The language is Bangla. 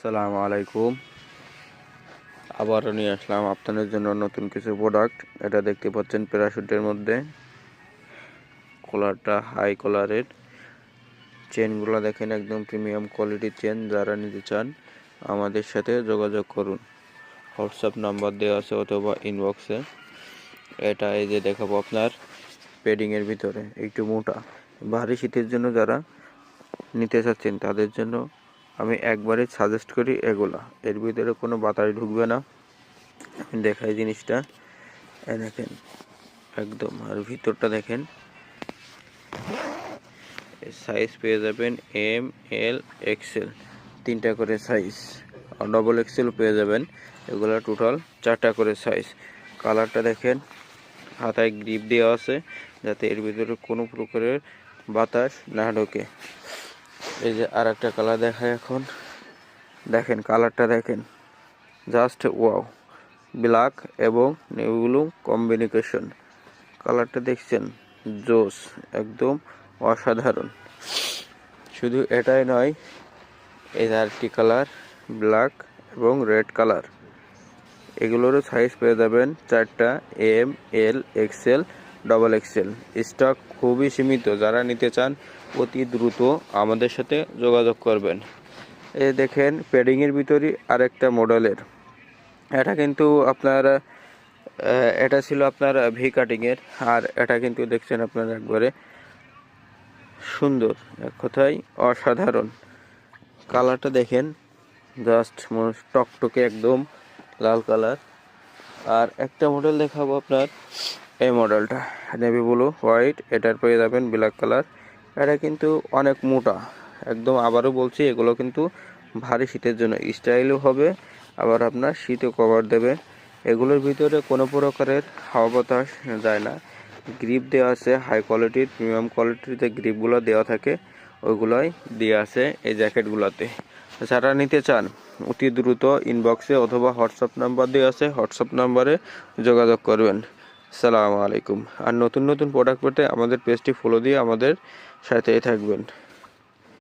আসসালামু আলাইকুম। আবারও নিয়ে আসলাম আপনাদের জন্য নতুন কিছু প্রোডাক্ট। এটা দেখতে পাচ্ছেন প্যারাশুটের মধ্যে কলারটা হাই কলারের। চেনগুলো দেখেন একদম প্রিমিয়াম কোয়ালিটির চেন। যারা নিতে চান আমাদের সাথে যোগাযোগ করুন। হোয়াটসঅ্যাপ নাম্বার দেওয়া আছে অথবা ইনবক্সে। এটা এই যে দেখাবো আপনার প্যাডিংয়ের ভিতরে একটু মোটা, ভারী শীতের জন্য যারা নিতে চাচ্ছেন তাদের জন্য আমি একবারে সাজেস্ট করি এগুলা। এর ভিতরে কোনো বাতাস ঢুকবে না। আমি দেখাই জিনিসটা, দেখেন একদম। আর ভিতরটা দেখেন, সাইজ পেয়ে যাবেন এম, এল, এক্সেল, 3টা করে সাইজ। আর ডবল এক্সেল পেয়ে যাবেন। এগুলো টোটাল 4টা করে সাইজ। কালারটা দেখেন, হাতায় গ্রিপ দেওয়া আছে যাতে এর ভিতরে কোনো প্রকারের বাতাস না ঢোকে। এই যে আর একটা কালার দেখায় এখন, দেখেন কালারটা দেখেন, জাস্ট ওয়াও। ব্ল্যাক এবং নেভি ব্লু কম্বিনেশন। কালারটা দেখছেন, জোস, একদম অসাধারণ। শুধু এটাই নয়, এই আরেকটি কালার ব্ল্যাক এবং রেড কালার। এগুলোরও সাইজ পেয়ে যাবেন 4টা, এম, এল, এক্সেল, ডবল এক্সেল। স্টক খুবই সীমিত। যারা নিতে চান অতি দ্রুত আমাদের সাথে যোগাযোগ করবেন। এই দেখেন প্যাডিংয়ের ভিতরে আরেকটা মডেলের। এটা কিন্তু আপনার এটা ছিল আপনার ভি কাটিংয়ের। আর এটা কিন্তু দেখছেন আপনার একবারে সুন্দর, এক কথায় অসাধারণ। কালারটা দেখেন, জাস্ট টকটকে একদম লাল কালার। আর একটা মডেল দেখাবো আপনার, এই মডেলটা নেভি ব্লু হোয়াইট। এটার পেয়ে যাবেন ব্ল্যাক কালার। এটা কিন্তু অনেক মোটা একদম। আবারও বলছি, এগুলো কিন্তু ভারী শীতের জন্য স্টাইলও হবে, আবার আপনার শীতও কভার দেবে। এগুলোর ভিতরে কোনো প্রকারের হাওয়া বাতাস যায় না। গ্রিপ দেওয়া আছে হাই কোয়ালিটির, প্রিমিয়াম কোয়ালিটির যে গ্রিপগুলো দেওয়া থাকে ওইগুলোই দেওয়া আছে এই জ্যাকেটগুলোতে। যারা নিতে চান অতি দ্রুত ইনবক্সে অথবা হোয়াটসঅ্যাপ নাম্বার দেওয়া আছে, হোয়াটসঅ্যাপ নাম্বারে যোগাযোগ করবেন। আসসালামু আলাইকুম। আর নতুন নতুন প্রোডাক্ট পেতে আমাদের পেজটি ফলো দিয়ে আমাদের সাথেই থাকবেন।